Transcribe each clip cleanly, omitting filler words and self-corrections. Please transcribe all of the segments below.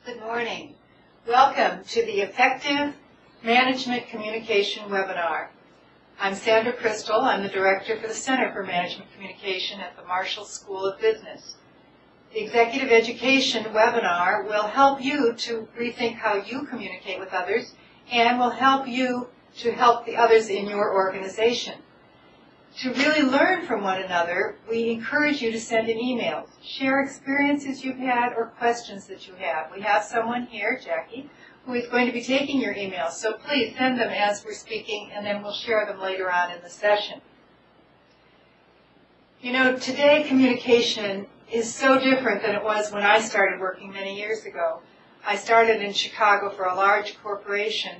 Good morning. Welcome to the Effective Management Communication webinar. I'm Sandra Crystal. I'm the Director for the Center for Management Communication at the Marshall School of Business. The Executive Education webinar will help you to rethink how you communicate with others and will help you to help the others in your organization. To really learn from one another, we encourage you to send an email. Share experiences you've had or questions that you have. We have someone here, Jackie, who is going to be taking your emails, so please send them as we're speaking, and then we'll share them later on in the session. You know, today communication is so different than it was when I started working many years ago. I started in Chicago for a large corporation,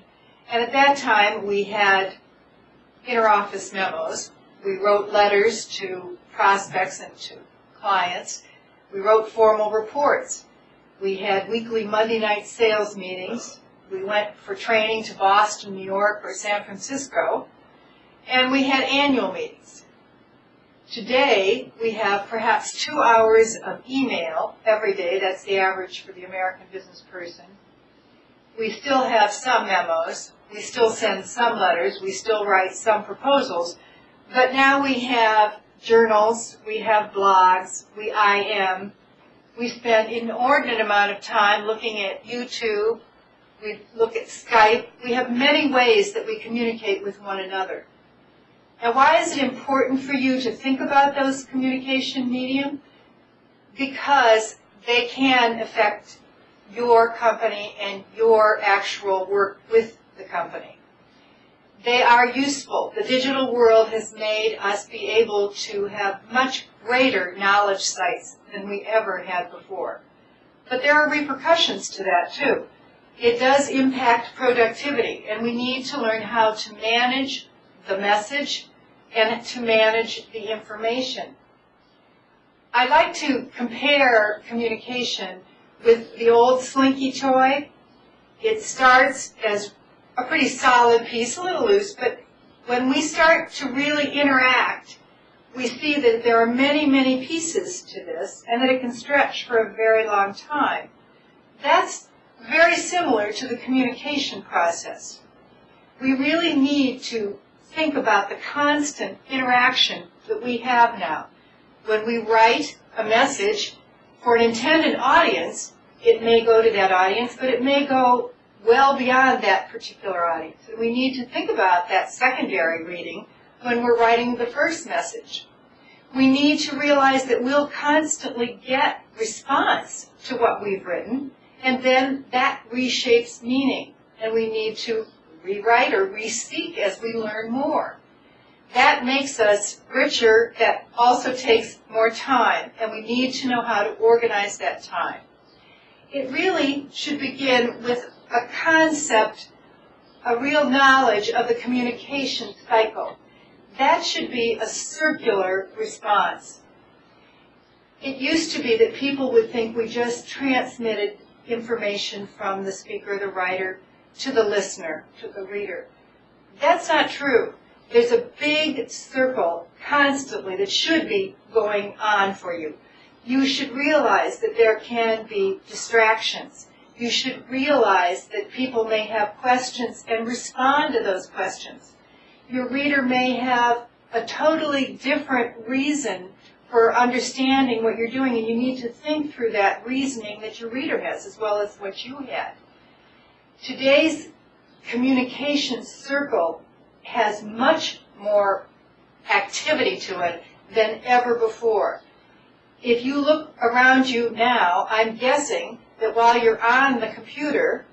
and at that time we had interoffice memos. We wrote letters to prospects and to clients. We wrote formal reports. We had weekly Monday night sales meetings. We went for training to Boston, New York, or San Francisco. And we had annual meetings. Today, we have perhaps 2 hours of email every day. That's the average for the American business person. We still have some memos. We still send some letters. We still write some proposals. But now we have journals, we have blogs, we IM, we spend an inordinate amount of time looking at YouTube, we look at Skype. We have many ways that we communicate with one another. Now, why is it important for you to think about those communication medium? Because they can affect your company and your actual work with the company. They are useful. The digital world has made us be able to have much greater knowledge sites than we ever had before. But there are repercussions to that, too. It does impact productivity, and we need to learn how to manage the message and to manage the information. I like to compare communication with the old Slinky toy. It starts as a pretty solid piece, a little loose, but when we start to really interact, we see that there are many, many pieces to this and that it can stretch for a very long time. That's very similar to the communication process. We really need to think about the constant interaction that we have now. When we write a message for an intended audience, it may go to that audience, but it may go well beyond that particular audience. And we need to think about that secondary reading when we're writing the first message. We need to realize that we'll constantly get response to what we've written, and then that reshapes meaning. And we need to rewrite or re-speak as we learn more. That makes us richer. That also takes more time, and we need to know how to organize that time. It really should begin with a concept, a real knowledge of the communication cycle. That should be a circular response. It used to be that people would think we just transmitted information from the speaker, the writer, to the listener, to the reader. That's not true. There's a big circle constantly that should be going on for you. You should realize that there can be distractions. You should realize that people may have questions and respond to those questions. Your reader may have a totally different reason for understanding what you're doing, and you need to think through that reasoning that your reader has as well as what you had. Today's communication circle has much more activity to it than ever before. If you look around you now, I'm guessing that while you're on the computer,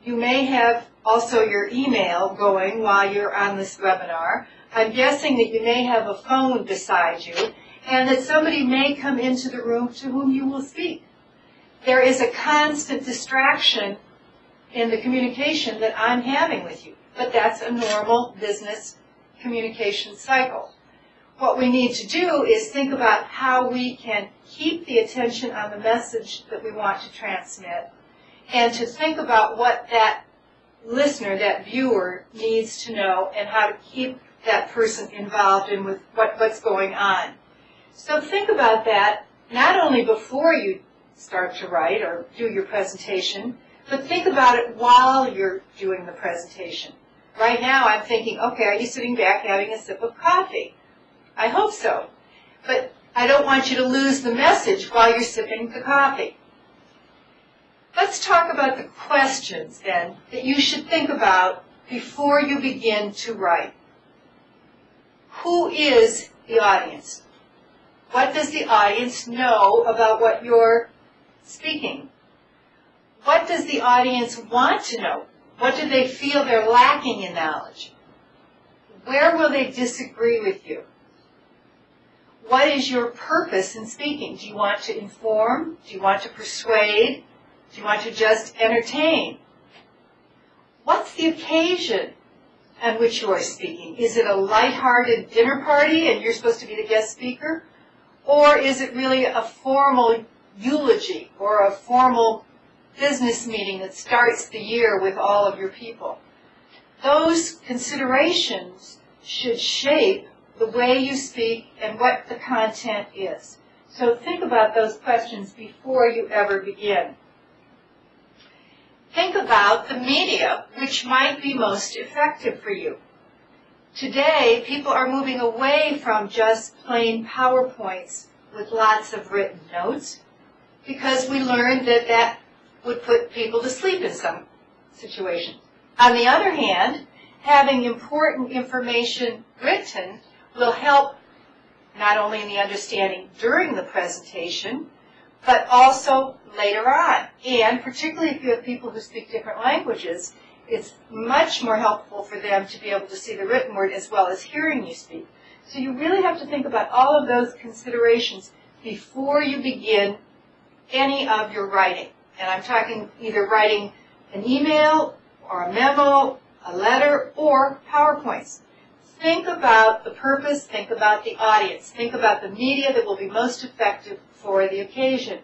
you may have also your email going while you're on this webinar. I'm guessing that you may have a phone beside you, and that somebody may come into the room to whom you will speak. There is a constant distraction in the communication that I'm having with you, but that's a normal business communication cycle. What we need to do is think about how we can keep the attention on the message that we want to transmit, and to think about what that listener, that viewer, needs to know and how to keep that person involved in with what's going on. So think about that not only before you start to write or do your presentation, but think about it while you're doing the presentation. Right now I'm thinking, okay, are you sitting back having a sip of coffee? I hope so. But I don't want you to lose the message while you're sipping the coffee. Let's talk about the questions then that you should think about before you begin to write. Who is the audience? What does the audience know about what you're speaking? What does the audience want to know? What do they feel they're lacking in knowledge? Where will they disagree with you? What is your purpose in speaking? Do you want to inform? Do you want to persuade? Do you want to just entertain? What's the occasion on which you are speaking? Is it a lighthearted dinner party and you're supposed to be the guest speaker? Or is it really a formal eulogy or a formal business meeting that starts the year with all of your people? Those considerations should shape the way you speak and what the content is. So think about those questions before you ever begin. Think about the media which might be most effective for you. Today, people are moving away from just plain PowerPoints with lots of written notes because we learned that that would put people to sleep in some situations. On the other hand, having important information written will help not only in the understanding during the presentation, but also later on. And particularly if you have people who speak different languages, it's much more helpful for them to be able to see the written word as well as hearing you speak. So you really have to think about all of those considerations before you begin any of your writing. And I'm talking either writing an email or a memo, a letter, or PowerPoints. Think about the purpose, think about the audience, think about the media that will be most effective for the occasion.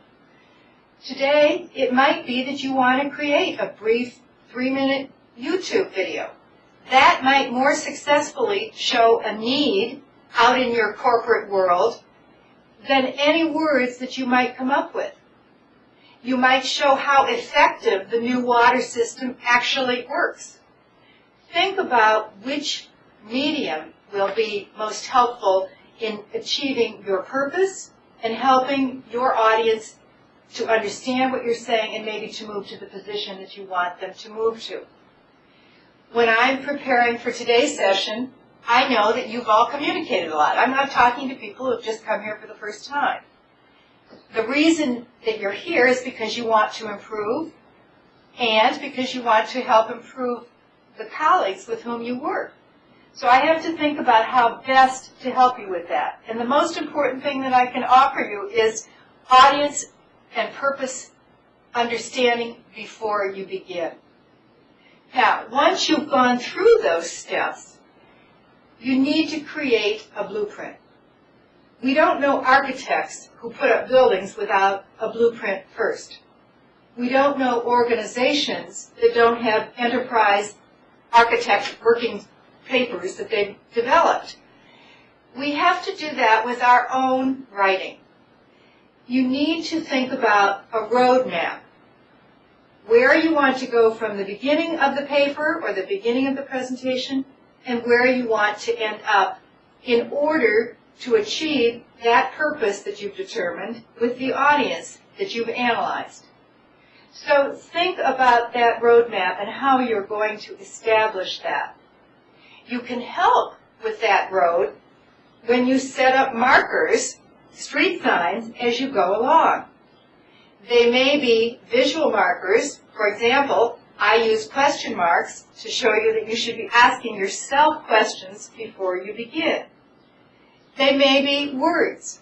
Today, it might be that you want to create a brief 3-minute YouTube video. That might more successfully show a need out in your corporate world than any words that you might come up with. You might show how effective the new water system actually works. Think about which medium will be most helpful in achieving your purpose and helping your audience to understand what you're saying and maybe to move to the position that you want them to move to. When I'm preparing for today's session, I know that you've all communicated a lot. I'm not talking to people who have just come here for the first time. The reason that you're here is because you want to improve and because you want to help improve the colleagues with whom you work. So I have to think about how best to help you with that. And the most important thing that I can offer you is audience and purpose understanding before you begin. Now, once you've gone through those steps, you need to create a blueprint. We don't know architects who put up buildings without a blueprint first. We don't know organizations that don't have enterprise architect working papers that they've developed. We have to do that with our own writing. You need to think about a roadmap. Where you want to go from the beginning of the paper or the beginning of the presentation and where you want to end up in order to achieve that purpose that you've determined with the audience that you've analyzed. So think about that roadmap and how you're going to establish that. You can help with that road when you set up markers, street signs, as you go along. They may be visual markers. For example, I use question marks to show you that you should be asking yourself questions before you begin. They may be words.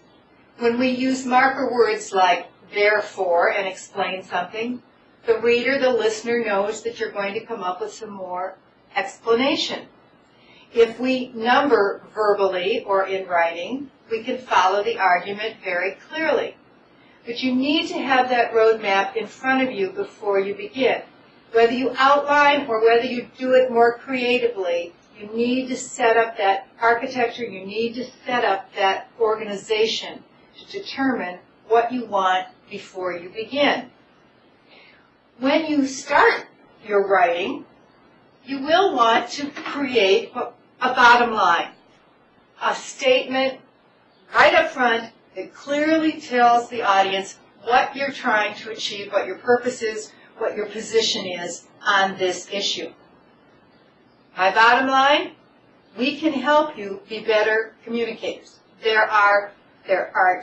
When we use marker words like therefore and explain something, the reader, the listener, knows that you're going to come up with some more explanation. If we number verbally or in writing, we can follow the argument very clearly. But you need to have that roadmap in front of you before you begin. Whether you outline or whether you do it more creatively, you need to set up that architecture, you need to set up that organization to determine what you want before you begin. When you start your writing, you will want to create a bottom line, a statement right up front that clearly tells the audience what you're trying to achieve, what your purpose is, what your position is on this issue. My bottom line, we can help you be better communicators. There are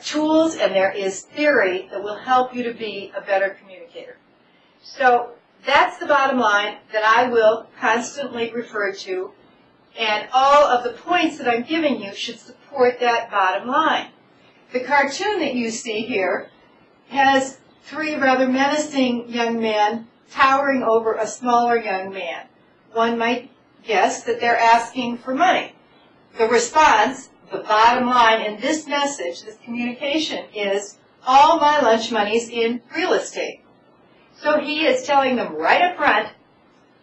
tools and there is theory that will help you to be a better communicator. So that's the bottom line that I will constantly refer to, and all of the points that I'm giving you should support that bottom line. The cartoon that you see here has three rather menacing young men towering over a smaller young man. One might guess that they're asking for money. The response, the bottom line in this message, this communication, is all my lunch money's in real estate. So he is telling them right up front,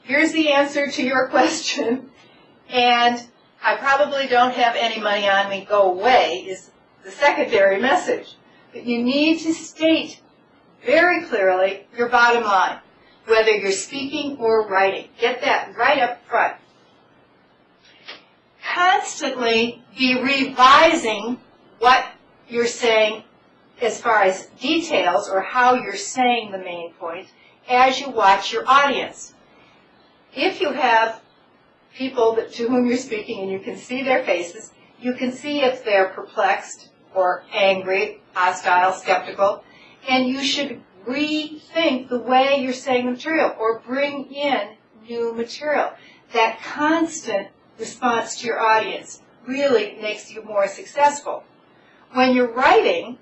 here's the answer to your question, and I probably don't have any money on me, go away, is the secondary message. But you need to state very clearly your bottom line, whether you're speaking or writing. Get that right up front. Constantly be revising what you're saying as far as details or how you're saying the main point as you watch your audience. If you have people to whom you're speaking and you can see their faces, you can see if they're perplexed or angry, hostile, skeptical, and you should rethink the way you're saying the material or bring in new material. That constant response to your audience really makes you more successful. When you're writing,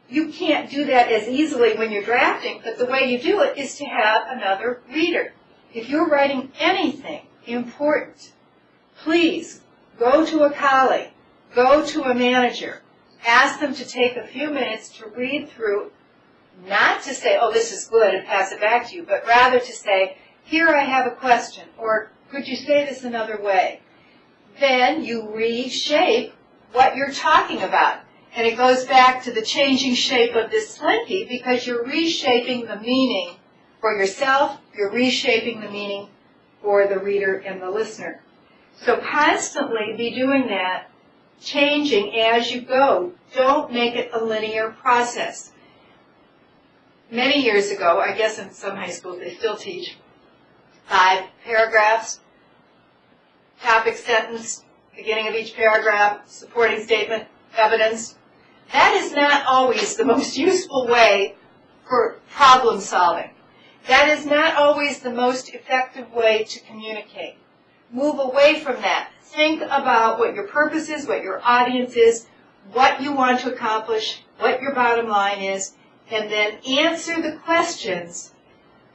you can't do that as easily when you're drafting, but the way you do it is to have another reader. If you're writing anything important, please go to a colleague, go to a manager, ask them to take a few minutes to read through, not to say, oh, this is good, and pass it back to you, but rather to say, here I have a question, or could you say this another way? Then you reshape what you're talking about. And it goes back to the changing shape of this slinky because you're reshaping the meaning for yourself, you're reshaping the meaning for the reader and the listener. So constantly be doing that, changing as you go. Don't make it a linear process. Many years ago, I guess in some high schools they still teach 5 paragraphs, topic sentence, beginning of each paragraph, supporting statement, evidence. That is not always the most useful way for problem solving. That is not always the most effective way to communicate. Move away from that. Think about what your purpose is, what your audience is, what you want to accomplish, what your bottom line is, and then answer the questions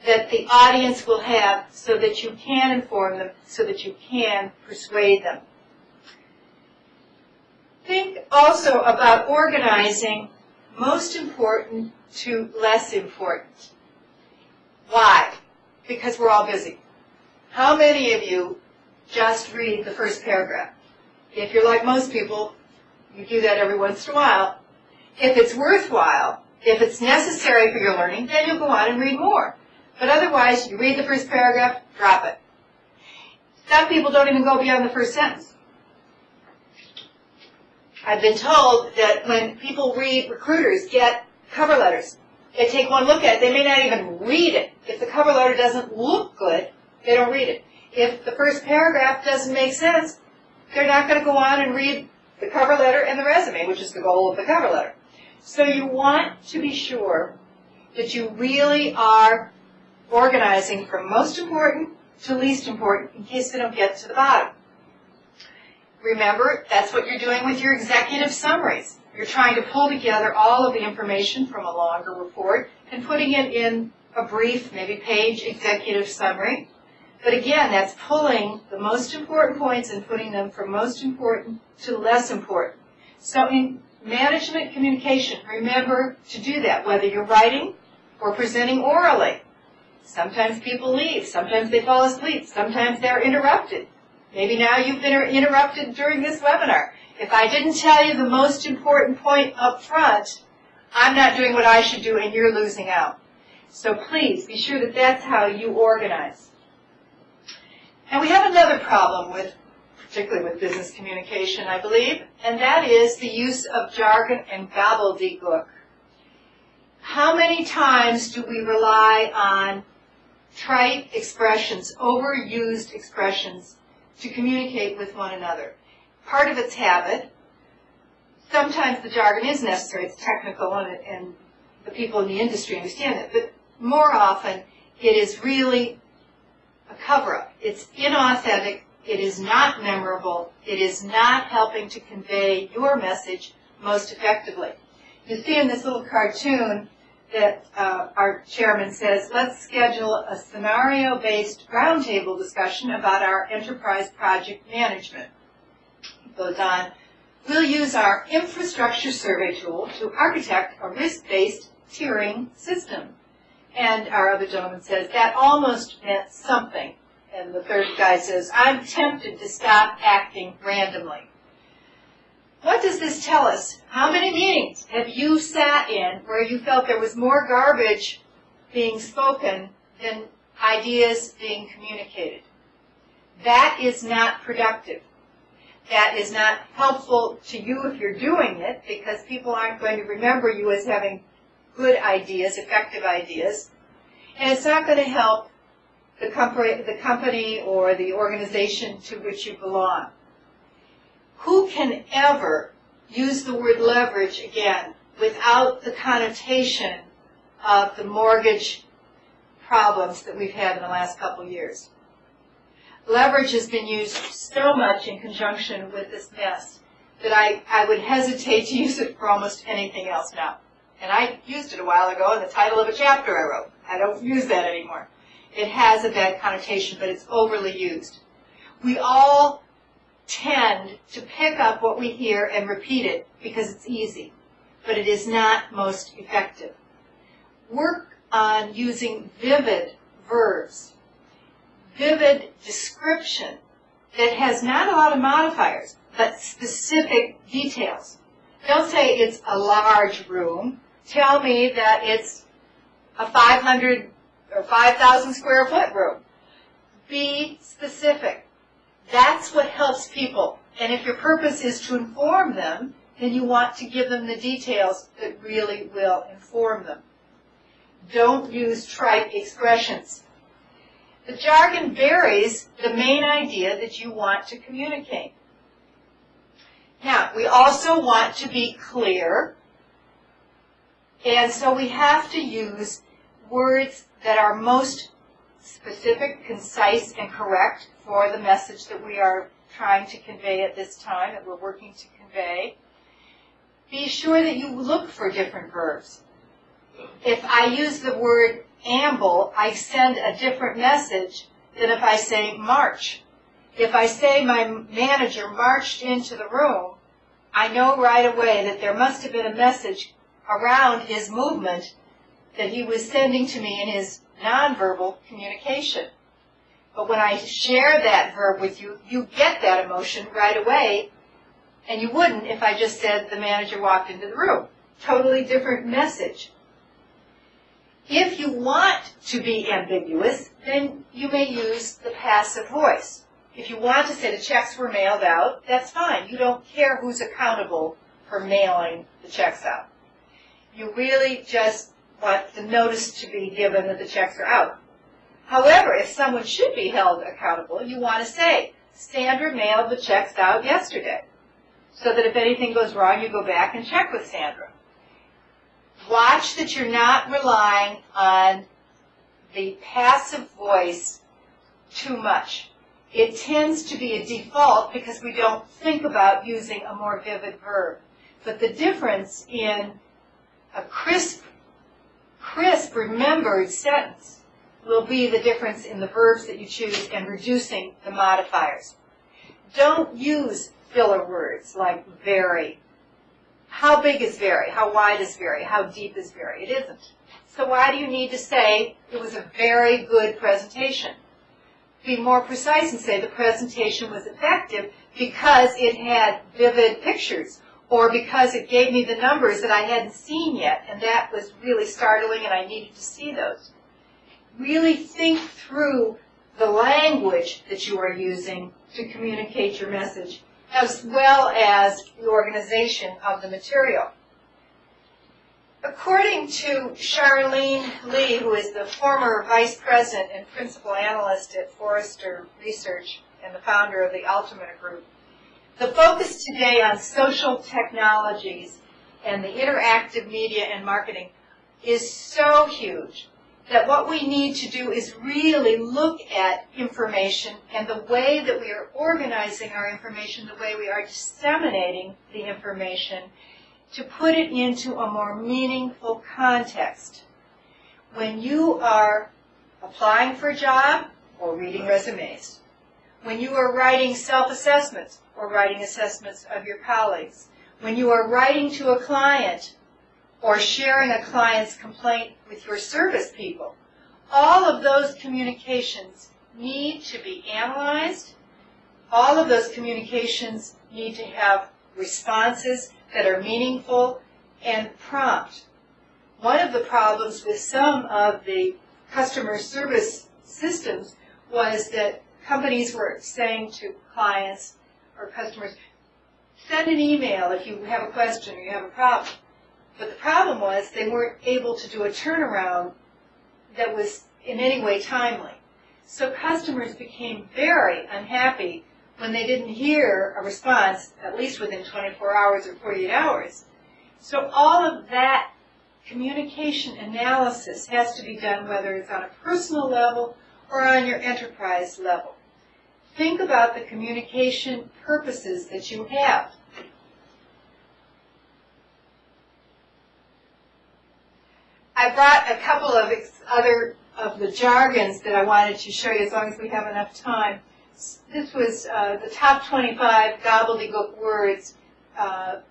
that the audience will have so that you can inform them, so that you can persuade them. Think also about organizing most important to less important. Why? Because we're all busy. How many of you just read the first paragraph? If you're like most people, you do that every once in a while. If it's worthwhile, if it's necessary for your learning, then you'll go on and read more. But otherwise, you read the first paragraph, drop it. Some people don't even go beyond the first sentence. I've been told that when people read, recruiters get cover letters, they take one look at it, they may not even read it. If the cover letter doesn't look good, they don't read it. If the first paragraph doesn't make sense, they're not going to go on and read the cover letter and the resume, which is the goal of the cover letter. So you want to be sure that you really are organizing from most important to least important in case they don't get to the bottom. Remember, that's what you're doing with your executive summaries. You're trying to pull together all of the information from a longer report and putting it in a brief, maybe page executive summary. But again, that's pulling the most important points and putting them from most important to less important. So in management communication, remember to do that, whether you're writing or presenting orally. Sometimes people leave. Sometimes they fall asleep. Sometimes they're interrupted. Maybe now you've been interrupted during this webinar. If I didn't tell you the most important point up front, I'm not doing what I should do and you're losing out. So please be sure that that's how you organize. And we have another problem with, particularly with business communication, I believe, and that is the use of jargon and gobbledygook. How many times do we rely on trite expressions, overused expressions, to communicate with one another? Part of it's habit. Sometimes the jargon is necessary, it's technical, and the people in the industry understand it, but more often it is really a cover-up. It's inauthentic, it is not memorable, it is not helping to convey your message most effectively. You see in this little cartoon that our chairman says, let's schedule a scenario-based roundtable discussion about our enterprise project management. It goes on, we'll use our infrastructure survey tool to architect a risk-based tiering system. And our other gentleman says, that almost meant something. And the third guy says, I'm tempted to stop acting randomly. What does this tell us? How many meetings have you sat in where you felt there was more garbage being spoken than ideas being communicated? That is not productive. That is not helpful to you if you're doing it, because people aren't going to remember you as having good ideas, effective ideas. And it's not going to help the company or the organization to which you belong. Who can ever use the word leverage again without the connotation of the mortgage problems that we've had in the last couple of years? Leverage has been used so much in conjunction with this mess that I would hesitate to use it for almost anything else now. And I used it a while ago in the title of a chapter I wrote. I don't use that anymore. It has a bad connotation, but it's overly used. We all tend to pick up what we hear and repeat it because it's easy, but it is not most effective. Work on using vivid verbs, vivid description that has not a lot of modifiers, but specific details. Don't say it's a large room. Tell me that it's a 500 or 5,000 square foot room. Be specific. That's what helps people. And if your purpose is to inform them, then you want to give them the details that really will inform them. Don't use trite expressions. The jargon buries the main idea that you want to communicate. Now, we also want to be clear, and so we have to use words that are most specific, concise, and correct for the message that we are trying to convey at this time, that we're working to convey. Be sure that you look for different verbs. If I use the word amble, I send a different message than if I say march. If I say my manager marched into the room, I know right away that there must have been a message around his movement that he was sending to me in his nonverbal communication. But when I share that verb with you, you get that emotion right away, and you wouldn't if I just said the manager walked into the room. Totally different message. If you want to be ambiguous, then you may use the passive voice. If you want to say the checks were mailed out, that's fine. You don't care who's accountable for mailing the checks out. You really just want the notice to be given that the checks are out. However, if someone should be held accountable, you want to say, Sandra mailed the checks out yesterday, so that if anything goes wrong, you go back and check with Sandra. Watch that you're not relying on the passive voice too much. It tends to be a default because we don't think about using a more vivid verb. But the difference in a crisp, remembered sentence will be the difference in the verbs that you choose and reducing the modifiers. Don't use filler words like very. How big is very? How wide is very? How deep is very? It isn't. So why do you need to say it was a very good presentation? Be more precise and say the presentation was effective because it had vivid pictures, or because it gave me the numbers that I hadn't seen yet, and that was really startling and I needed to see those. Really think through the language that you are using to communicate your message, as well as the organization of the material. According to Charlene Lee, who is the former vice president and principal analyst at Forrester Research and the founder of the Ultimate Group, the focus today on social technologies and the interactive media and marketing is so huge that what we need to do is really look at information and the way that we are organizing our information, the way we are disseminating the information, to put it into a more meaningful context. When you are applying for a job or reading resumes, when you are writing self-assessments or writing assessments of your colleagues, when you are writing to a client or sharing a client's complaint with your service people, all of those communications need to be analyzed. All of those communications need to have responses that are meaningful and prompt. One of the problems with some of the customer service systems was that companies were saying to clients or customers, send an email if you have a question or you have a problem. But the problem was they weren't able to do a turnaround that was in any way timely. So customers became very unhappy when they didn't hear a response, at least within 24 hours or 48 hours. So all of that communication analysis has to be done, whether it's on a personal level or on your enterprise level. Think about the communication purposes that you have. I brought a couple of other of the jargons that I wanted to show you as long as we have enough time. This was the top 25 gobbledygook words that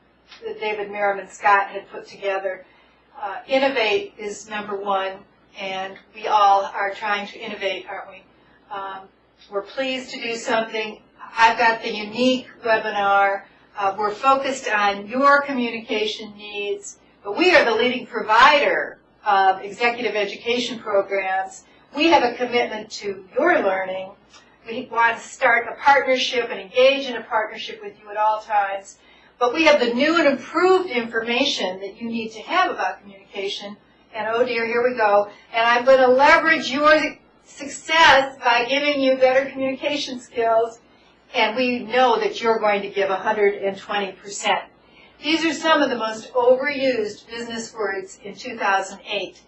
David Merriman Scott had put together. Innovate is number one, and we all are trying to innovate, aren't we? We're pleased to do something. I've got the unique webinar. We're focused on your communication needs, but we are the leading provider of executive education programs. We have a commitment to your learning. We want to start a partnership and engage in a partnership with you at all times. But we have the new and improved information that you need to have about communication. And oh dear, here we go. And I'm going to leverage your success by giving you better communication skills. And we know that you're going to give 120%. These are some of the most overused business words in 2008.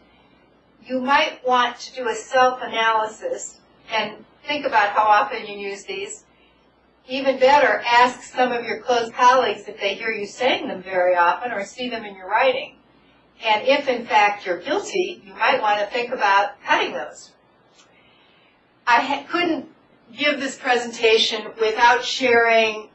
You might want to do a self-analysis and think about how often you use these. Even better, ask some of your close colleagues if they hear you saying them very often or see them in your writing. And if, in fact, you're guilty, you might want to think about cutting those. I couldn't give this presentation without sharing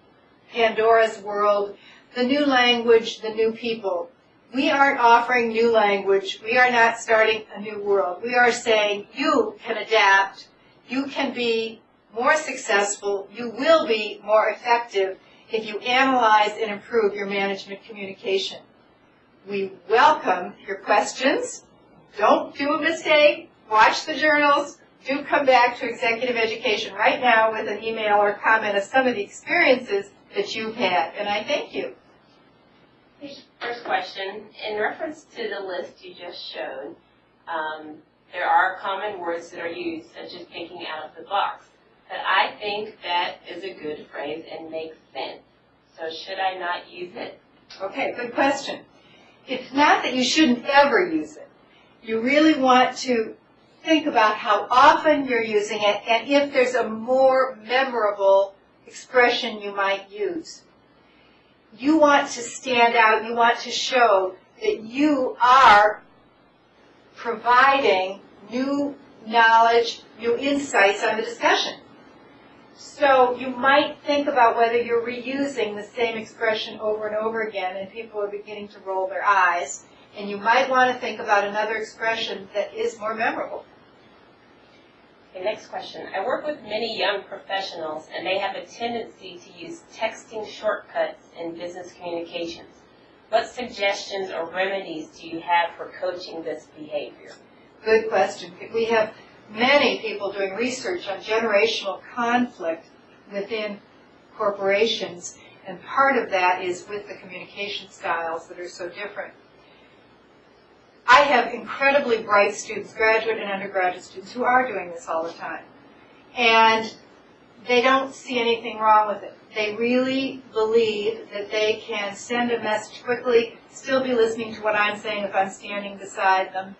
Pandora's World, the new language, the new people. We aren't offering new language. We are not starting a new world. We are saying you can adapt. You can be more successful. You will be more effective if you analyze and improve your management communication. We welcome your questions. Don't do a mistake. Watch the journals. Do come back to executive education right now with an email or comment of some of the experiences that you've had. And I thank you. First question, in reference to the list you just showed, there are common words that are used, such as thinking out of the box. But I think that is a good phrase and makes sense. So should I not use it? Okay, good question. It's not that you shouldn't ever use it. You really want to think about how often you're using it and if there's a more memorable expression you might use. You want to stand out. You want to show that you are providing new knowledge, new insights on the discussion. So you might think about whether you're reusing the same expression over and over again and people are beginning to roll their eyes. And you might want to think about another expression that is more memorable. Okay, next question. I work with many young professionals, and they have a tendency to use texting shortcuts in business communications. What suggestions or remedies do you have for coaching this behavior? Good question. We have many people doing research on generational conflict within corporations, and part of that is with the communication styles that are so different. I have incredibly bright students, graduate and undergraduate students, who are doing this all the time. And they don't see anything wrong with it. They really believe that they can send a message quickly, still be listening to what I'm saying if I'm standing beside them.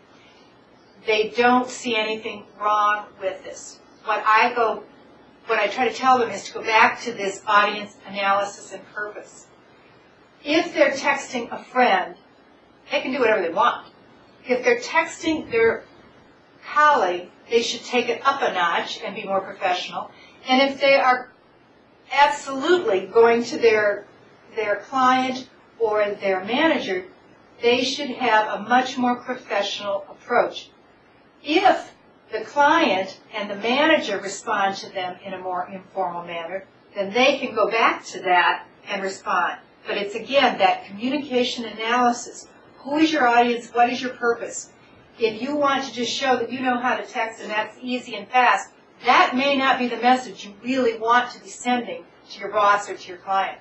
They don't see anything wrong with this. What I try to tell them is to go back to this audience analysis and purpose. If they're texting a friend, they can do whatever they want. If they're texting their colleague, they should take it up a notch and be more professional. And if they are absolutely going to their client or their manager, they should have a much more professional approach. If the client and the manager respond to them in a more informal manner, then they can go back to that and respond. But it's, again, that communication analysis. Who is your audience? What is your purpose? If you want to just show that you know how to text and that's easy and fast, that may not be the message you really want to be sending to your boss or to your client.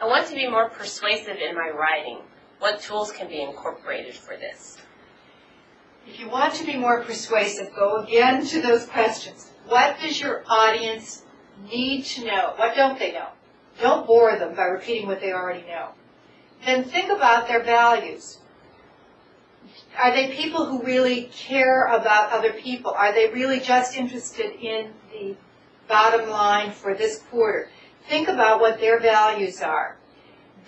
I want to be more persuasive in my writing. What tools can be incorporated for this? If you want to be more persuasive, go again to those questions. What does your audience need to know? What don't they know? Don't bore them by repeating what they already know. Then think about their values. Are they people who really care about other people? Are they really just interested in the bottom line for this quarter? Think about what their values are.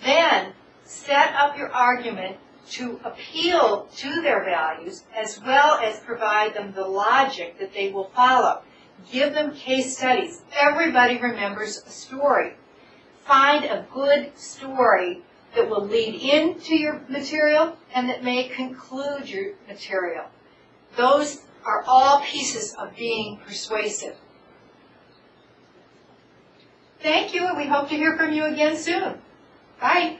Then set up your argument to appeal to their values as well as provide them the logic that they will follow. Give them case studies. Everybody remembers a story. Find a good story that will lead into your material and that may conclude your material. Those are all pieces of being persuasive. Thank you, and we hope to hear from you again soon. Bye.